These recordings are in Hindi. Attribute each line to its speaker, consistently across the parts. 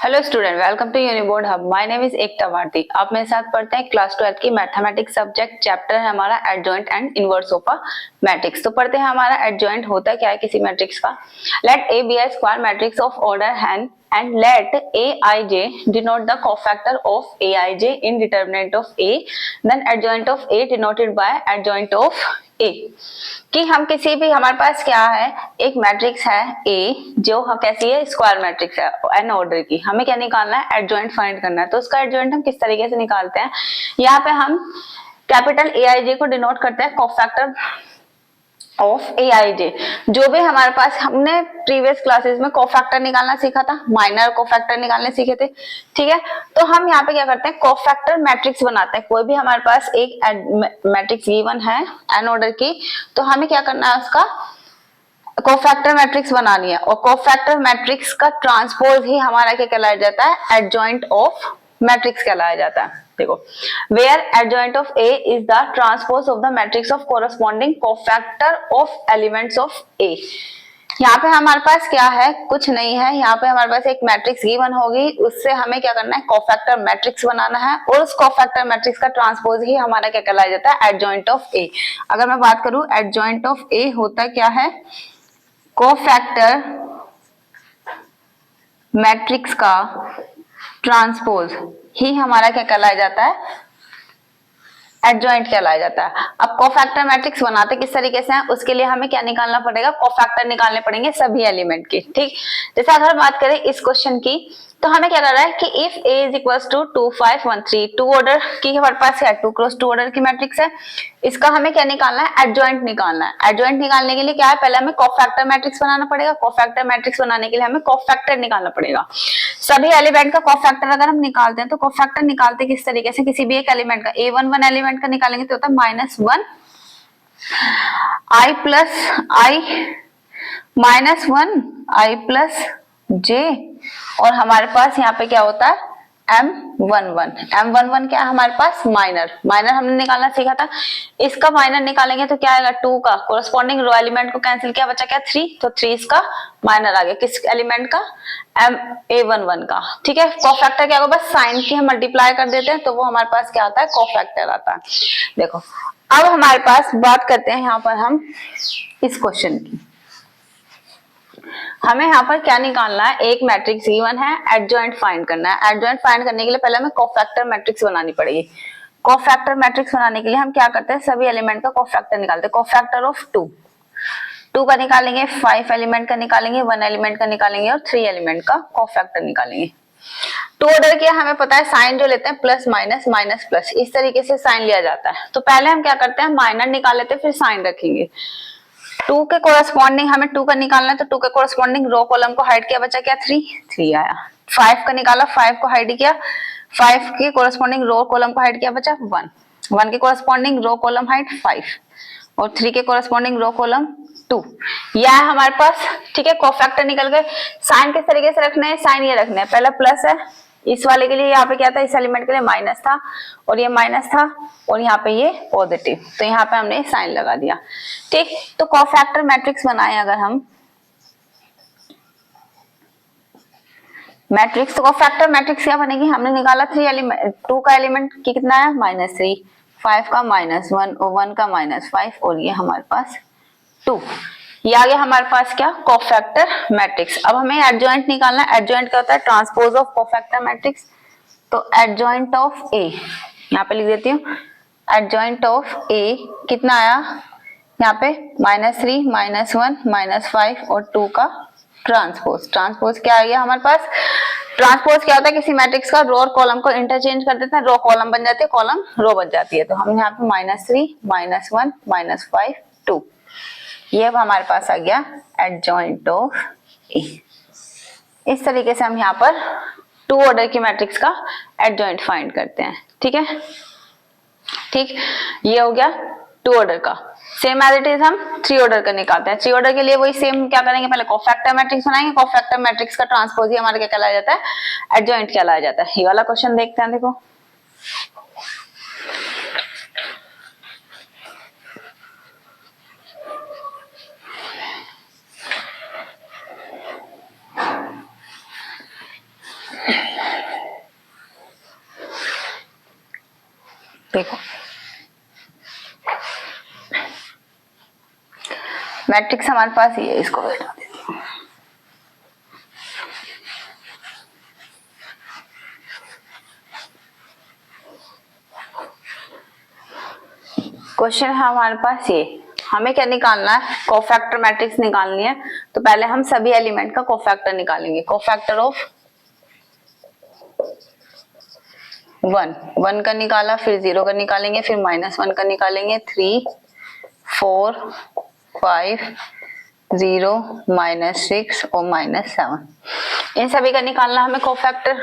Speaker 1: Hello student, welcome to uniboard hub. My name is Ekta Bharti. आप मेरे साथ पढ़ते हैं क्लास 12 की मैथमेटिक्स सब्जेक्ट। चैप्टर है हमारा adjoint and inverse of a matrix. तो पढ़ते हैं हमारा एडजॉइंट होता क्या है किसी मैट्रिक्स का। Let A be a square matrix of order and let aij denote the cofactor of aij in determinant of a, then adjoint of a denoted by adjoint of a। कि हम किसी भी, हमारे पास क्या है, एक मैट्रिक्स है A जो कैसी है, स्क्वायर मैट्रिक्स है n ऑर्डर की। हमें क्या निकालना है, एडजॉइंट फाइंड करना है। तो उसका एडजॉइंट हम किस तरीके से निकालते हैं, यहाँ पे हम कैपिटल aij को डिनोट करते हैं कोफैक्टर ऑफ aij। जो भी हमारे पास, हमने प्रीवियस क्लासेस में कोफैक्टर निकालना सीखा था, माइनर कोफैक्टर निकालने सीखे थे, ठीक है। तो हम यहाँ पे क्या करते हैं, कोफैक्टर मैट्रिक्स बनाते हैं। कोई भी हमारे पास एक मैट्रिक्स गिवन है एन ऑर्डर की, तो हमें क्या करना है, उसका कोफैक्टर मैट्रिक्स बनानी है। और कोफैक्टर मैट्रिक्स का ट्रांसपोज ही हमारा क्या कहलाया जाता है, एडजॉइंट ऑफ मैट्रिक्स कहलाया जाता है। देखो, where adjoint of A is the transpose of the matrix of corresponding cofactor of elements of A. यहाँ पे हमारे पास क्या है, कुछ नहीं है। यहाँ पे हमारे पास एक मैट्रिक्स गिवन होगी, उससे हमें क्या करना है, कोफैक्टर मैट्रिक्स बनाना है। और उस कोफैक्टर मैट्रिक्स का ट्रांसपोज ही हमारा क्या कहलाया जाता है, एडजॉइंट ऑफ ए। अगर मैं बात करूं, एडजॉइंट ऑफ ए होता क्या है, कोफैक्टर मैट्रिक्स का ट्रांसपोज ही हमारा क्या कहलाया जाता है, एडजॉइंट कहलाया जाता है। अब कोफैक्टर मैट्रिक्स बनाते किस तरीके से हैं, उसके लिए हमें क्या निकालना पड़ेगा, कोफैक्टर निकालने पड़ेंगे सभी एलिमेंट की, ठीक। जैसे अगर बात करें इस क्वेश्चन की, तो हमें क्या कर रहा है कि if a is equal to 2 5 1 3, two order की हमारे पास है, 2 क्रॉस 2 ऑर्डर की मैट्रिक्स है। इसका हमें क्या निकालना है, एडजॉइंट निकालना है। एडजॉइंट निकालने के लिए क्या है, पहले हमें कोफैक्टर मैट्रिक्स बनाना पड़ेगा। कोफैक्टर मैट्रिक्स बनाने के लिए हमें कोफैक्टर निकालना पड़ेगा। सभी एलिमेंट का कोफैक्टर अगर हम निकालते हैं, तो कोफैक्टर निकालते किस तरीके से, किसी भी एक एलिमेंट का, a11 एलिमेंट का निकालेंगे तो होता है -1 i plus i -1 i plus j। और हमारे पास यहाँ पे क्या होता है, m11 क्या है हमारे पास, माइनर हमने निकालना सीखा था। इसका माइनर निकालेंगे तो क्या आएगा, 2 का कोरस्पॉन्डिंग रो एलिमेंट को कैंसिल किया, बचा क्या 3, तो 3 इसका माइनर आ गया। किस एलिमेंट का, a11 का, ठीक है। कोफैक्टर क्या होगा, बस साइन की हम मल्टीप्लाई कर देते हैं तो वो हमारे पास क्या आता है, कोफैक्टर आता है। देखो, अब हमारे पास बात करते हैं यहाँ पर हम इस क्वेश्चन की। हमें यहाँ पर क्या निकालना है, एक मैट्रिक्स गिवन है, एडजॉइंट फाइंड करना है। एडजॉइंट फाइंड करने के लिए पहले हमें कोफैक्टर मैट्रिक्स बनानी पड़ेगी। कोफैक्टर मैट्रिक्स बनाने के लिए हम क्या करते हैं, सभी एलिमेंट का कोफैक्टर निकालते हैं। कोफैक्टर ऑफ 2 का निकालेंगे, 5 एलिमेंट का निकालेंगे, 1 एलिमेंट का निकालेंगे और 3 एलिमेंट का कोफैक्टर निकालेंगे। 2 ऑर्डर के हमें पता है साइन जो लेते हैं प्लस माइनस माइनस प्लस, इस तरीके से साइन लिया जाता है। तो पहले हम क्या करते हैं, माइनर निकाल लेते हैं, फिर साइन रखेंगे। 2 के कोरस्पॉन्डिंग हमें 2 का निकालना है, तो 2 के कोरस्पॉन्डिंग रो कॉलम को हाइड किया, बचा क्या 3 आया। 5 का निकाला, 5 को हाइड किया, 5 के कोरस्पॉन्डिंग रो कॉलम को हाइड किया, बचा 1 के कोरस्पॉन्डिंग रो कॉलम हाइट 5 और 3 के कोरस्पॉन्डिंग रो कॉलम 2। यह है हमारे पास, ठीक है। कोफैक्टर निकल गए। साइन किस तरीके से रखना है, साइन ये रखना है, पहला प्लस है, इस वाले के लिए यहाँ पे क्या था, इस एलिमेंट के लिए माइनस था और ये माइनस था, और यहाँ पे ये पॉजिटिव, तो यहाँ पे हमने साइन लगा दिया, ठीक। तो कोफैक्टर मैट्रिक्स बनाए अगर हम मैट्रिक्स, तो कोफैक्टर मैट्रिक्स क्या बनेगी, हमने निकाला 3 एलिमेंट, 2 का एलिमेंट कितना है -3, 5 का -1 और 1 का -5 और ये हमारे पास 2। ये आ गया हमारे पास क्या, कोफैक्टर मैट्रिक्स। अब हमें एडजॉइंट निकालना है। एडजॉइंट क्या होता है, ट्रांसपोज ऑफ कोफैक्टर मैट्रिक्स। तो एडजॉइंट ऑफ ए, यहाँ पे लिख देती हूँ, एडजॉइंट ऑफ ए कितना आया, यहाँ पे -3 -1 -5 और 2 का ट्रांसपोज। ट्रांसपोज क्या आ गया हमारे पास, ट्रांसपोज क्या होता है, किसी मैट्रिक्स का रो और कॉलम को इंटरचेंज कर देते हैं, रो कॉलम बन जाती है, कॉलम रो बन जाती है। तो हम यहाँ पे -3 -1 -5 2, ये अब हमारे पास आ गया एडजॉइंट ऑफ ए। इस तरीके से हम यहाँ पर 2 ऑर्डर की मैट्रिक्स का एडजॉइंट फाइंड करते हैं, ठीक है, ठीक। ये हो गया 2 ऑर्डर का। सेम एज इट इज हम 3 ऑर्डर का निकालते हैं। 3 ऑर्डर के लिए वही सेम क्या करेंगे, पहले कोफैक्टर मैट्रिक्स बनाएंगे। कोफैक्टर मैट्रिक्स का ट्रांसपोज ही हमारा क्या कहलाया जाता है, एडजॉइंट कहलाया जाता है। ये वाला क्वेश्चन देखते हैं, देखो। मैट्रिक्स हमारे पास ये है, इसको हटा देती हूँ। क्वेश्चन है हमारे पास ये, हमें क्या निकालना है, कोफैक्टर मैट्रिक्स निकालनी है। तो पहले हम सभी एलिमेंट का कोफैक्टर निकालेंगे। कोफैक्टर ऑफ 1 का निकाला, फिर 0 का निकालेंगे, फिर -1 का निकालेंगे, 3 4 5 0 -6 और -7, इन सभी का निकालना हमें कोफैक्टर।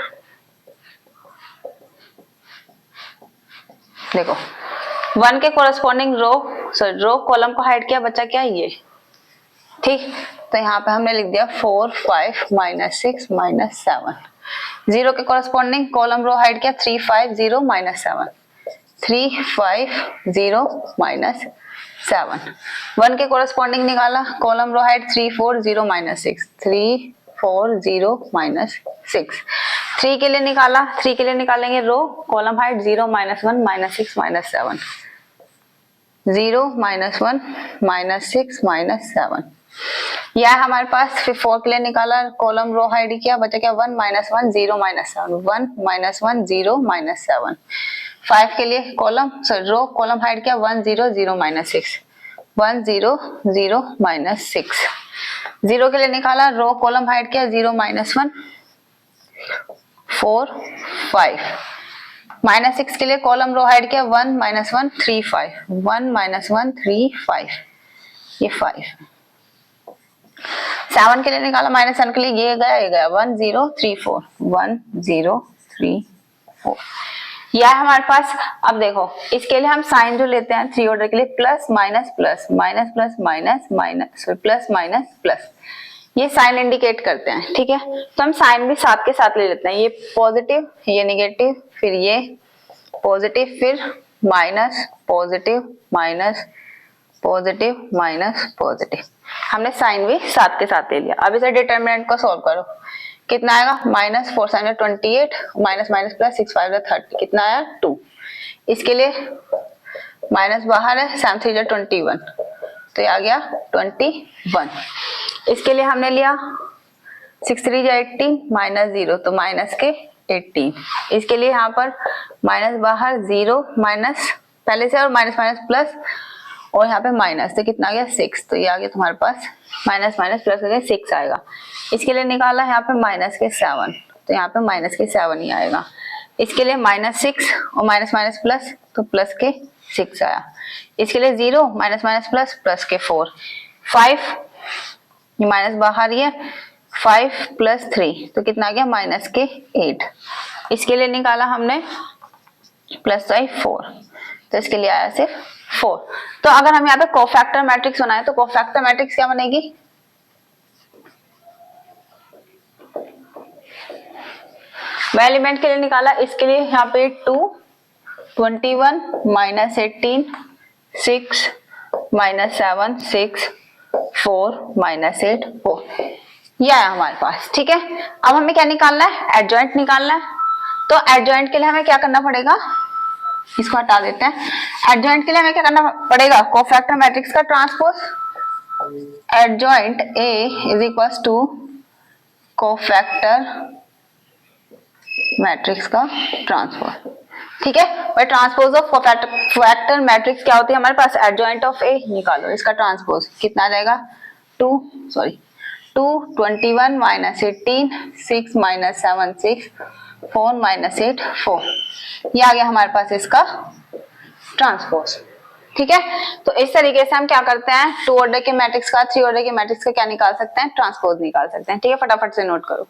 Speaker 1: देखो 1 के कोरस्पॉन्डिंग रो कॉलम को हाइड किया, बचा क्या ये, ठीक। तो यहाँ पे हमने लिख दिया 4 5 -6 -7। 0 के कोरस्पॉन्डिंग कॉलम रो हाइड किया, 3 5 0 -7, 3 5 0 -7। 1 के कोरस्पॉन्डिंग निकाला, कॉलम रो हाइड 3 4 0 -6, 3 4 0 -6। 3 के लिए निकाला, 3 के लिए निकालेंगे रो कॉलम हाइट 0 -1 -6 -7, 0 -1 -6 -7। यह हमारे पास। फिर 4 के लिए निकाला, कॉलम रो हाइड किया, बचा क्या 1 -1 0 -7, 1 -1 0 -7। 5 के लिए रो कॉलम हाइड किया, 1 0 0 -6, 1 0 0 -6। 0 के लिए निकाला, रो कॉलम हाइड किया, 0 -1 4 5। -6 के लिए कॉलम रो हाइड किया, 1 -1 3 5, 1 -1 3 5, ये 5। 7 के लिए निकाला, -1 के लिए ये गया 1 0 3 4, 1 0 3 4। यह है हमारे पास। अब देखो इसके लिए हम साइन जो लेते हैं 3 ऑर्डर के लिए, plus minus plus minus plus minus minus plus minus plus, ये साइन इंडिकेट करते हैं, ठीक है। तो हम साइन भी साथ के साथ ले लेते हैं, ये पॉजिटिव ये नेगेटिव, फिर ये पॉजिटिव, फिर minus positive minus positive minus positive, हमने साइन भी साथ के साथ ले लिया। अब इसे डिटरमिनेंट को सॉल्व करो, कितना आएगा, -4 7 28, माइनस माइनस प्लस 6 5 30, कितना आया 2। इसके लिए माइनस बाहर है, 7 3 21, तो ये आ गया 21। इसके लिए हमने लिया 6 3 18 -0, तो माइनस के 18। इसके लिए यहाँ पर माइनस बाहर 0 माइनस पहले से और माइनस माइनस प्लस, और यहाँ पे माइनस, तो कितना आ गया 6, तो ये आ गया तुम्हारे पास माइनस माइनस प्लस हो गया 6 आएगा। इसके लिए निकाला यहाँ पे माइनस के 7, तो यहाँ पे माइनस के 7 ही आएगा। इसके लिए -6 और माइनस माइनस प्लस, तो प्लस के 6 आया। इसके लिए 0 माइनस माइनस प्लस प्लस के 4, 5 ये माइनस बाहर ही है, 5 + 3, तो कितना आ गया माइनस के 8। इसके लिए निकाला हमने +4, तो इसके लिए आया सिर्फ 4। तो अगर हम यहाँ पे कोफैक्टर मैट्रिक्स बनाए तो कोफैक्टर मैट्रिक्स क्या बनेगी, वह एलिमेंट के लिए निकाला। इसके लिए यहाँ पे 2 21 -18 6 -7 6 4 -8 4, यह है हमारे पास, ठीक है। अब हमें क्या निकालना है, एडजॉइंट निकालना है। तो एडजॉइंट के लिए हमें क्या करना पड़ेगा, इसको हटा देते हैं। एडजॉइंट के लिए हमें क्या करना पड़ेगा, कोफैक्टर मैट्रिक्स का transpose, adjoint A is equals to cofactor matrix का ट्रांसपोज, ठीक है। और ट्रांसपोज ऑफ कोफैक्टर मैट्रिक्स क्या होती है हमारे पास, एडजॉइंट ऑफ A निकालो, इसका ट्रांसपोज कितना रहेगा 2 21 -18 6 -7 6 4 -8 4, ये आ गया हमारे पास इसका ट्रांसपोज, ठीक है। तो इस तरीके से हम क्या करते हैं, 2 ऑर्डर के मैट्रिक्स का 3 ऑर्डर के मैट्रिक्स का क्या निकाल सकते हैं, ट्रांसपोज निकाल सकते हैं, ठीक है। फटाफट से नोट करो।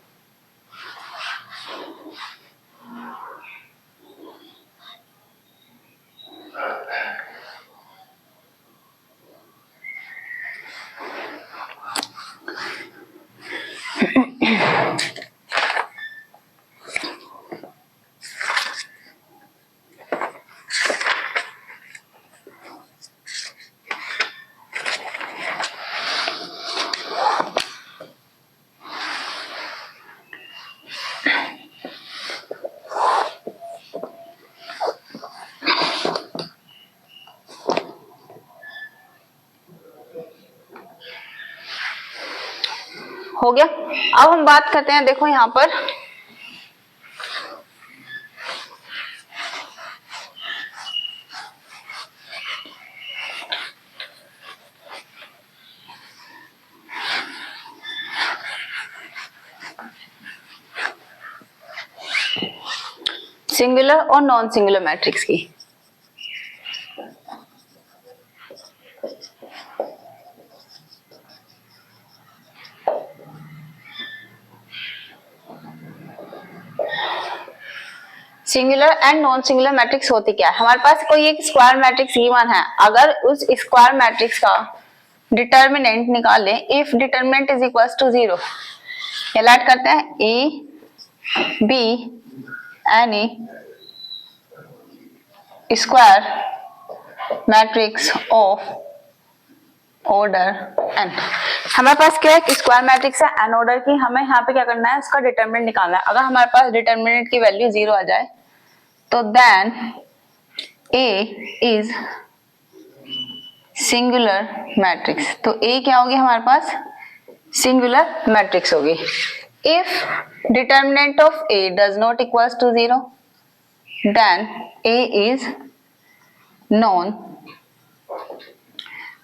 Speaker 1: हो गया। अब हम बात करते हैं, देखो यहाँ पर सिंगुलर और नॉन सिंगुलर मैट्रिक्स की। Singular and non singular matrix होती क्या है? हमारे पास कोई एक स्क्वायर मैट्रिक्स गिवन है, अगर उस स्क्वायर मैट्रिक्स का डिटर्मिनेंट निकाल लें, if determinant is equal to 0, एलाइट करते हैं A be any square matrix of order n। हमारे पास क्या है, स्क्वायर मैट्रिक्स है n ऑर्डर की, हमें यहाँ पे क्या करना है, उसका डिटरमिनेंट निकालना है। अगर हमारे पास डिटरमिनेंट की वैल्यू 0 आ जाए तो then A is singular matrix. तो A क्या होगी हमारे पास, सिंगुलर मैट्रिक्स होगी। If determinant of A does not equals to 0, then A is non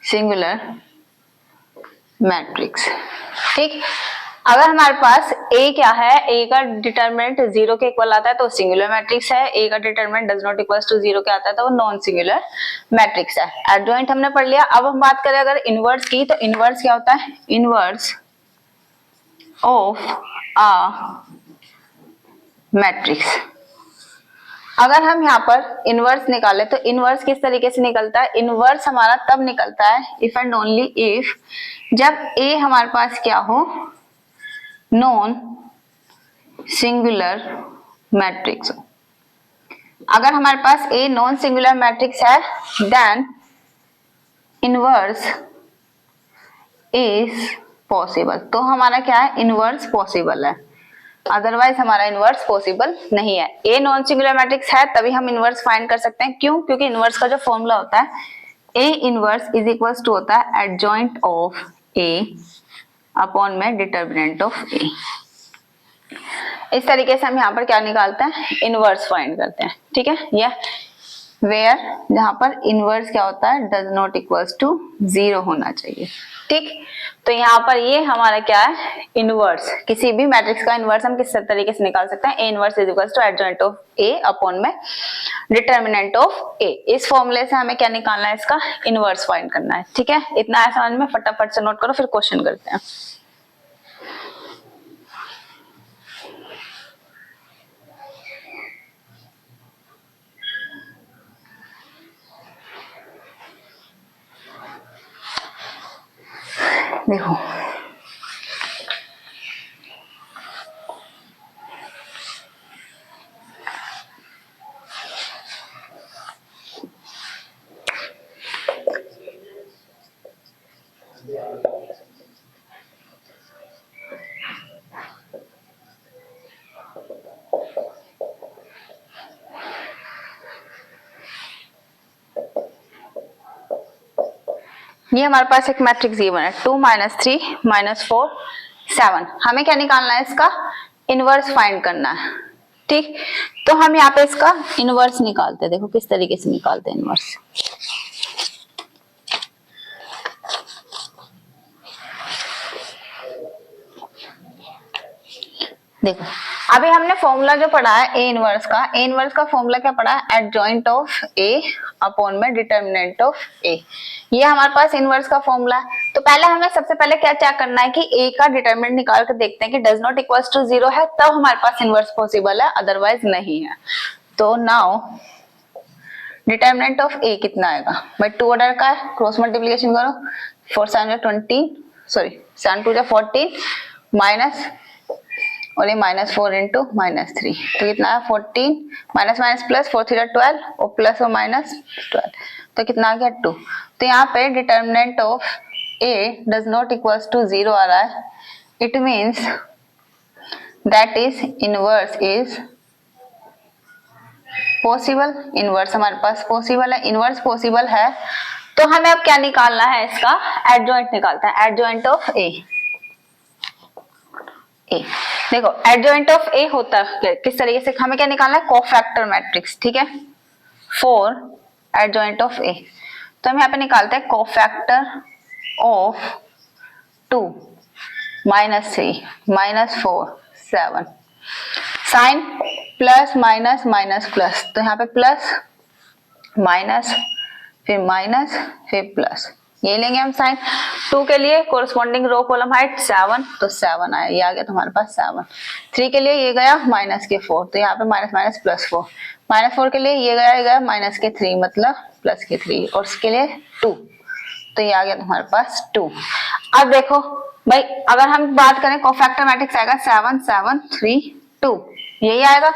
Speaker 1: singular matrix. ठीक, अगर हमारे पास A क्या है, A का डिटरमिनेंट 0 के इक्वल आता है तो सिंगुलर मैट्रिक्स है, A का determinant does not equals to 0 के आता है तो वो नॉन सिंगुलर मैट्रिक्स है। एडजॉइंट हमने पढ़ लिया। अब हम बात करें अगर इनवर्स की, तो इनवर्स क्या होता है, इनवर्स ऑफ अ मैट्रिक्स। अगर हम यहाँ पर इनवर्स निकाले तो इनवर्स किस तरीके से निकलता है, इनवर्स हमारा तब निकलता है इफ एंड ओनली इफ जब A हमारे पास क्या हो, नॉन सिंगुलर मैट्रिक्स हो। अगर हमारे पास A नॉन सिंगुलर मैट्रिक्स है देन इनवर्स इज पॉसिबल। तो हमारा क्या है, इनवर्स पॉसिबल है, अदरवाइज हमारा इनवर्स पॉसिबल नहीं है। ए नॉन सिंगुलर मैट्रिक्स है तभी हम इनवर्स फाइंड कर सकते हैं। क्यों? क्योंकि इनवर्स का जो फॉर्मूला होता है A inverse is equals to होता है एडजॉइंट ऑफ ए अपॉन में डिटर्मिनेंट ऑफ ए। इस तरीके से हम यहाँ पर क्या निकालते हैं, इनवर्स फाइंड करते हैं। ठीक है, यह वेयर जहां पर इनवर्स क्या होता है, डज नॉट इक्वल्स टू 0 होना चाहिए। ठीक, तो यहाँ पर ये हमारा क्या है, इनवर्स। किसी भी मैट्रिक्स का इनवर्स हम किस तरीके से निकाल सकते हैं, A inverse is equals to adjoint of A upon में डिटर्मिनेंट ऑफ ए। इस फॉर्मूले से हमें क्या निकालना है, इसका इनवर्स फाइंड करना है। ठीक है, इतना है समझ में, फटाफट से नोट करो फिर क्वेश्चन करते हैं। देखो ये हमारे पास एक मैट्रिक्स गिवन है 2 -3 -4 7। हमें क्या निकालना है, इसका इनवर्स फाइंड करना है। ठीक, तो हम यहाँ पे इसका इनवर्स निकालते हैं। देखो किस तरीके से निकालते हैं इनवर्स। देखो अभी हमने फॉर्मूला जो पढ़ा है ए इनवर्स का फॉर्मूला क्या पढ़ा है, एडजॉइंट ऑफ ए अपॉन में डिटर्मिनेंट ऑफ ए। ये हमारे पास इनवर्स का फॉर्मूला है। तो पहले हमें सबसे पहले क्या चेक करना है कि ए का डिटर्मिनेंट निकाल कर देखते हैं कि डज नॉट इक्वल्स टू 0 है, तब हमारे पास इनवर्स पॉसिबल है, अदरवाइज नहीं है। तो नाउ डिटर्मिनेंट ऑफ ए कितना आएगा भाई, 2 ऑर्डर का है, क्रॉस मल्टीप्लीकेशन करो, 4 7 20 सॉरी 7 2 14 माइनस और ये -4 इंटू -3 तो कितना है 14 माइनस माइनस प्लस 4 3 12 और प्लस और माइनस 12 तो कितना आ गया 2। तो यहाँ पे determinant of A does not equals to 0 आ रहा है। It means that is inverse is possible. Inverse हमारे पास पॉसिबल है, इनवर्स पॉसिबल है। तो हमें अब क्या निकालना है, इसका एडजॉइंट निकालता है, एडजॉइंट ऑफ ए। ए। देखो एडजॉइंट ऑफ ए होता है किस तरीके से, हमें क्या निकालना है, कोफैक्टर मैट्रिक्स, ठीक है, फॉर एडजॉइंट ऑफ ए। तो हम यहाँ पे निकालते हैं cofactor of 2 -3 -4 7, sign plus minus minus plus, तो यहाँ पे प्लस माइनस फिर माइनस फिर प्लस, ये लेंगे हम साइन। 2 के लिए कोरस्पॉन्डिंग रो कॉलम हाइट 7, तो 7 आया, ये आ गया तुम्हारे पास 7। 3 के लिए ये गया माइनस के 4, तो यहाँ पे माइनस माइनस प्लस 4। -4 के लिए ये गया माइनस के 3 मतलब प्लस के 3, और इसके लिए 2, तो ये आ गया तुम्हारे पास 2। अब देखो भाई अगर हम बात करें कोफैक्टर मैट्रिक्स आएगा 7 7 3 2, यही आएगा।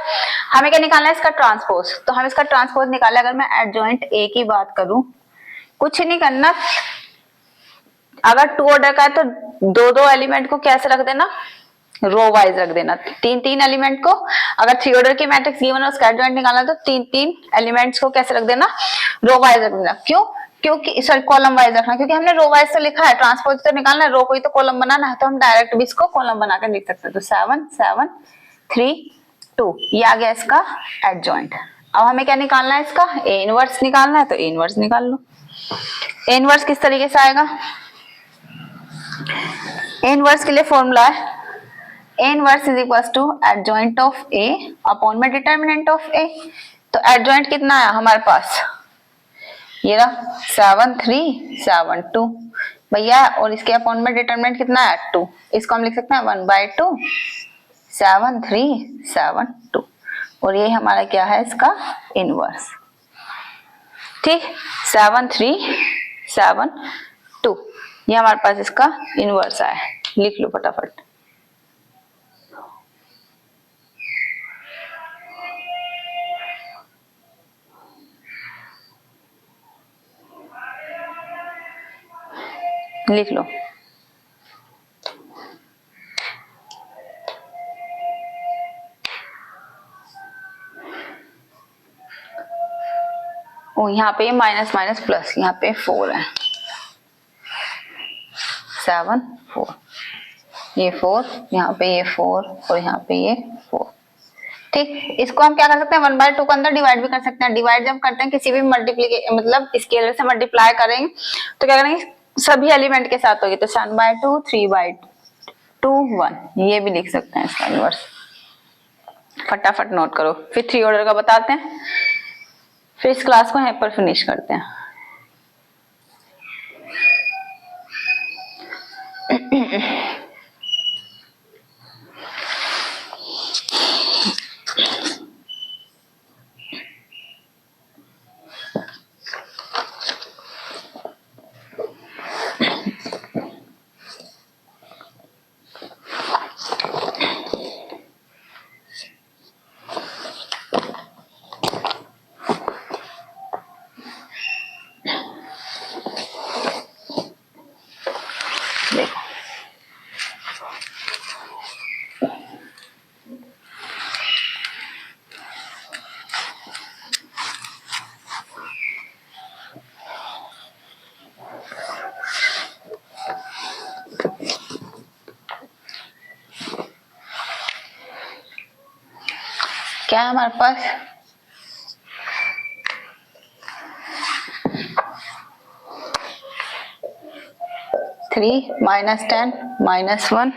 Speaker 1: हमें क्या निकालना है, इसका ट्रांसपोज, तो हम इसका ट्रांसपोज निकाले। अगर मैं एडजॉइंट ए की बात करूं, कुछ नहीं करना, अगर 2 ऑर्डर का है तो 2 एलिमेंट को कैसे रख देना, रो वाइज रख देना, 3 एलिमेंट को। अगर 3 ऑर्डर की मैट्रिक्स गिवन है उसका एडजॉइंट निकालना तो 3 एलिमेंट्स को कैसे रख देना, रो वाइज रख देना। क्यों, क्योंकि सॉरी कॉलम वाइज रखना, क्योंकि हमने रो वाइज तो लिखा है, ट्रांसपोज तो निकालना है, रो को ही तो कॉलम बनाना है, तो हम डायरेक्ट भी इसको कॉलम बनाकर लिख सकते हैं। तो 7 7 3 2, ये आ गया इसका एडजॉइंट। अब हमें क्या निकालना है, इसका ए इनवर्स निकालना है, तो ए इनवर्स निकाल लो। ए इनवर्स किस तरीके से आएगा, ए इनवर्स के लिए फॉर्मूला है A inverse is equal to adjoint of A upon में डिटर्मिनेंट ऑफ ए। तो एडजॉइंट कितना आया हमारे पास, ये रहा 7 3 7 2 भैया, और इसके अपॉन में डिटर्मिनेंट कितना है 2, इसको हम लिख सकते हैं 1/2 7 3 7 2, और ये हमारा क्या है, इसका इनवर्स, ठीक, 7 3 7 2, ये हमारे पास इसका इनवर्स आया, लिख लो फटाफट। लिख लो। ओ यहाँ पे माइनस माइनस प्लस, यहाँ पे 4 है, 7 4, ये 4, यहाँ पे ये 4 और यहाँ पे ये 4, ठीक। इसको हम क्या कर सकते हैं, 1/2 के अंदर डिवाइड भी कर सकते हैं। डिवाइड जब करते हैं किसी भी मल्टीप्लीकेशन मतलब स्केलर से मल्टीप्लाई करेंगे तो क्या करेंगे, सभी एलिमेंट के साथ होगी, तो 7/2 3/2 1, ये भी लिख सकते हैं इसका इनवर्स। फटाफट नोट करो, फिर 3 ऑर्डर का बताते हैं, फिर इस क्लास को यहीं पर फिनिश करते हैं। क्या है हमारे पास, थ्री -10 -1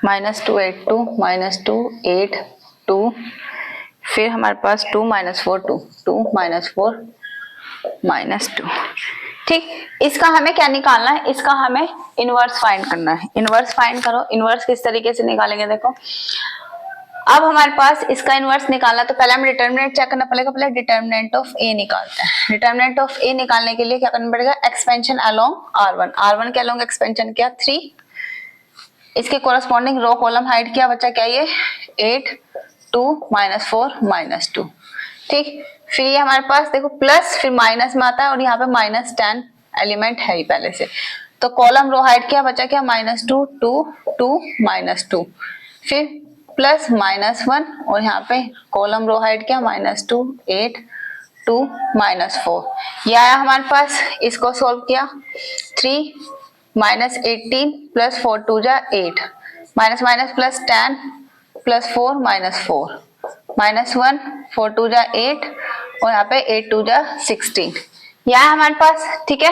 Speaker 1: -2 8 2 -2 8 2, फिर हमारे पास 2 -4 2 2 -4 -2, ठीक। इसका हमें क्या निकालना है, इसका हमें इनवर्स फाइंड करना है। इनवर्स फाइंड करो, इनवर्स किस तरीके से निकालेंगे, देखो अब हमारे पास इसका इनवर्स निकालना, तो पहले हमें डिटर्मिनेंट चेक करना पड़ेगा, पहले डिटर्मिनेंट ऑफ ए निकालते हैं। डिटर्मिनेंट ऑफ ए निकालने के लिए क्या करना पड़ेगा, एक्सपेंशन अलोंग R1, R1 के अलोंग एक्सपेंशन किया 3, इसके कोरस्पॉन्डिंग रो कॉलम हाइट क्या बचा, क्या ये 8 2 -4 -2, ठीक। फिर ये हमारे पास देखो प्लस फिर माइनस में आता है, और यहाँ पे -10 एलिमेंट है ही पहले से, तो कॉलम रो हाइट क्या बचा, क्या -2 2 2 -2, फिर प्लस -1, और यहाँ पे कॉलम रो हाइट क्या -2 8 2 -4, ये आया हमारे पास। इसको सोल्व किया, 3 -18 प्लस 4 टू जा 8, माइनस माइनस प्लस 10 प्लस 4 -4, -1 4 टू जा 8 और यहाँ पे 8 टू जा 16, यह है हमारे पास। ठीक है,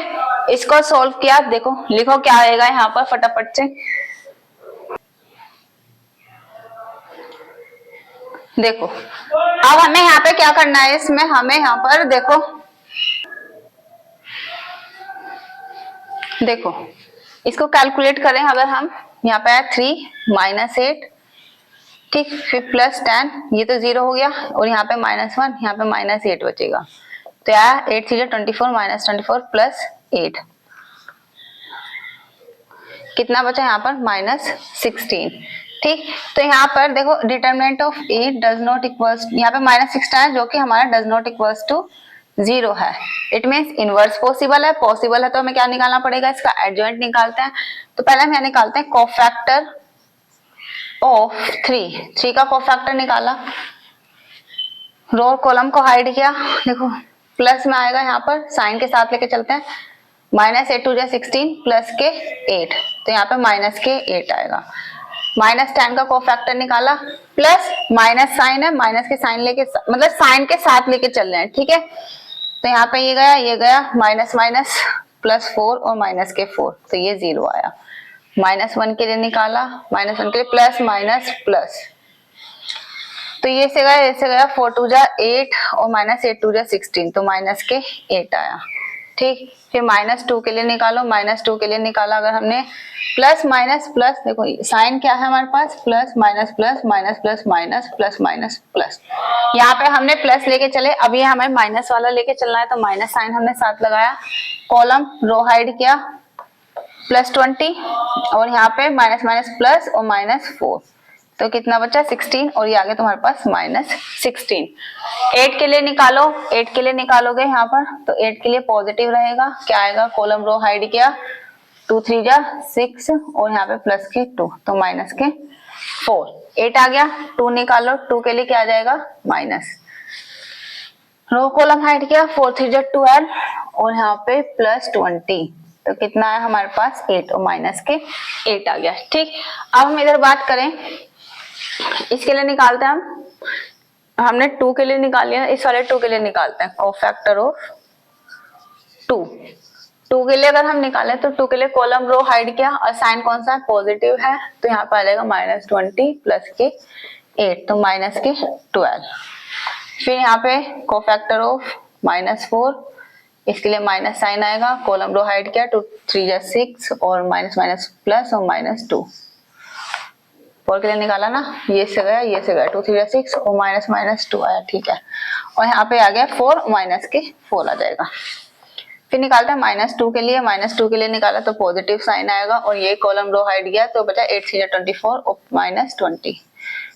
Speaker 1: इसको सोल्व किया, देखो लिखो क्या आएगा यहाँ पर फटाफट से। देखो अब हमें यहाँ पे क्या करना है, इसमें हमें यहाँ पर देखो इसको कैलकुलेट करें, अगर हम यहाँ पे है 3 -8, ठीक, फिर प्लस 10, ये तो 0 हो गया, और यहाँ पे -1, यहाँ पे -8 बचेगा, तो यार 8 3 24, -24 प्लस 8, कितना बचा यहाँ पर -16। ठीक, तो यहाँ पर देखो determinant of 8 does not equals, यहाँ पे -16 है जो कि हमारा डज नॉट इक्वल्स टू 0 है, इट मीन्स इनवर्स पॉसिबल है। पॉसिबल है तो हमें क्या निकालना पड़ेगा, इसका एडजॉइंट निकालते हैं। तो पहले हम यहाँ निकालते हैं कोफैक्टर ऑफ 3 का कोफैक्टर निकाला, रो कॉलम को हाइड किया, देखो प्लस में आएगा, यहाँ पर साइन के साथ लेके चलते हैं, -8 टू जा 16 प्लस के 8, तो यहाँ पे माइनस के 8 आएगा। -10 का कोफैक्टर निकाला, प्लस माइनस साइन है, माइनस के साइन लेके मतलब साइन के साथ लेके चल रहे हैं। ठीक है, तो यहाँ पे ये गया माइनस माइनस प्लस 4 और माइनस के 4, तो ये 0 आया। -1 के लिए निकाला, -1 के लिए प्लस माइनस प्लस, तो ये से गया 4 टू जा 8 और -8 टू जा 16, तो माइनस के 8 आया। ठीक, फिर -2 के लिए निकालो, -2 के लिए निकाला अगर हमने, प्लस माइनस प्लस, देखो साइन क्या है हमारे पास, plus minus plus minus plus minus plus minus plus, यहाँ पे हमने प्लस लेके चले, अब ये हमें माइनस वाला लेके चलना है, तो माइनस साइन हमने साथ लगाया, कॉलम रो हाइड किया, +20 और यहाँ पे माइनस माइनस प्लस और -4, तो कितना बचा 16, और ये आगे तुम्हारे पास -16। 8 के लिए निकालो, 8 के लिए निकालोगे यहाँ पर, तो 8 के लिए पॉजिटिव रहेगा, क्या आएगा, कॉलम रो हाइड किया, 2 3 जा 6 और यहाँ पे प्लस के 2, तो माइनस के 4, 8 आ गया। 2 निकालो, 2 के लिए क्या आ जाएगा, माइनस, रो कॉलम हाइड किया, 4 3 जा 12 और यहाँ पे +20, तो कितना है हमारे पास 8 और माइनस के 8 आ गया। ठीक, अब हम इधर बात करें, इसके लिए निकालते हैं हमने 2 के लिए निकाल लिया, इस वाले 2 के लिए निकालते हैं कोफैक्टर ऑफ 2 के लिए अगर हम निकालें तो 2 के लिए कॉलम रो हाइड किया और साइन कौन सा है, पॉजिटिव है, तो यहाँ पर आ जाएगा -20 प्लस के 8, तो माइनस के 12। फिर यहाँ पे कोफैक्टर ऑफ -4, इसके लिए माइनस साइन आएगा, कॉलम रो हाइड किया, 2 3 जा 6 और माइनस माइनस प्लस और -2, 4 के लिए निकाला ना, ये से गया 2 3 जा 6 और माइनस माइनस 2 आया। ठीक है, और यहाँ पे आ गया 4 माइनस के 4 आ जाएगा। फिर निकालते हैं -2 के लिए, -2 के लिए निकाला तो पॉजिटिव साइन आएगा और ये कॉलम रो हाइड गया, तो बचा 8 3 जा 24 और -20,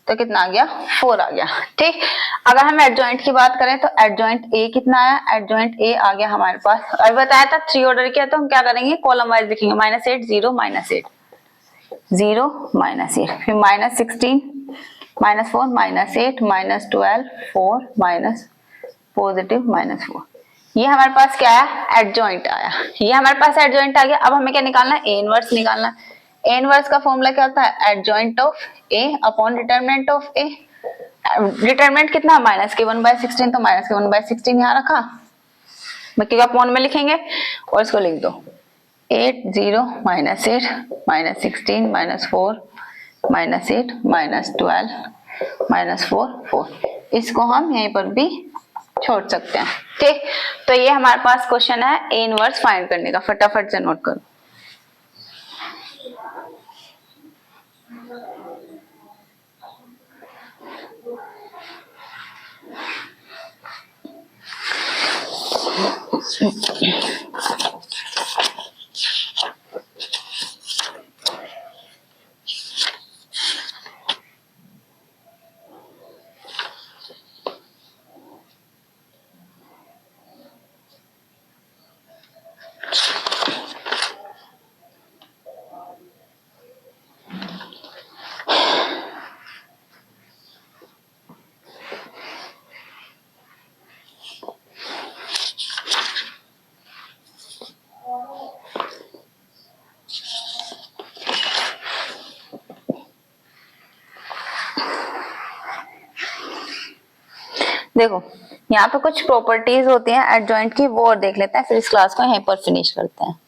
Speaker 1: तो कितना आ गया, 4 आ गया। ठीक, अगर हम एडजॉइंट की बात करें तो एडजॉइंट ए कितना आया, एडजॉइंट ए आ गया हमारे पास, अभी बताया था 3 ऑर्डर किया, तो हम क्या करेंगे, कॉलम वाइज लिखेंगे, -8 0 -8 0 -8, फिर -16 -4 -8 -12 4 माइनस पॉजिटिव -4, ये हमारे पास क्या है, एडजॉइंट आया, ये हमारे पास एडजॉइंट आ गया। अब हमें क्या निकालना है, ए इनवर्स निकालना है। ए इनवर्स का फॉर्मूला क्या होता है, adjoint of A upon determinant of A, determinant कितना -1/16, तो -1/16 यहाँ रखा, बाकी का अपॉन में लिखेंगे और इसको लिख दो 8 0 -8 -16 -4 -8 -12 -4 4, इसको हम यहीं पर भी छोड़ सकते हैं। ठीक, तो ये हमारे पास क्वेश्चन है ए इनवर्स फाइंड करने का, फटाफट से नोट करो। देखो यहाँ पे कुछ प्रॉपर्टीज होती हैं एडजॉइंट की, वो और देख लेते हैं, फिर इस क्लास को यहीं पर फिनिश करते हैं।